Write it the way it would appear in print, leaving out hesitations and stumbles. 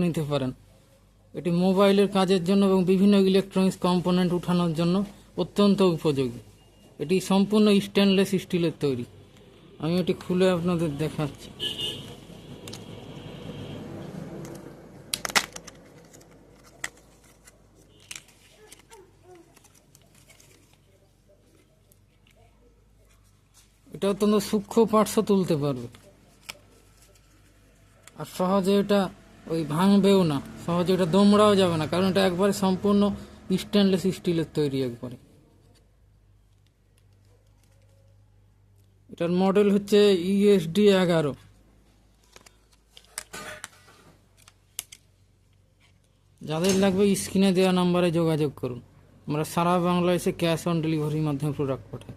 নিতে পারেন। এটি মোবাইলের কাজের জন্য এবং বিভিন্ন ইলেকট্রনিক্স কম্পোনেন্ট উঠানোর জন্য অত্যন্ত উপযোগী। এটি সম্পূর্ণ স্টেনলেস স্টিলের তৈরি। আমি এটি খুলে আপনাদের দেখাচ্ছি। এটা অত্যন্ত সূক্ষ্ম পার্টসও তুলতে পারবে, আর সহজে এটা ভাঙবেও না, সহজে এটা দোমড়াও যাবে না, কারণ এটা একবারে সম্পূর্ণ স্টেনলেস স্টিলের তৈরি একবারে। এটার মডেল হচ্ছে ESD11। যাদের লাগবে স্ক্রিনে দেওয়া নাম্বারে যোগাযোগ করুন। আমরা সারা বাংলাদেশে ক্যাশ অন ডেলিভারির মাধ্যমে প্রোডাক্ট পাঠাই।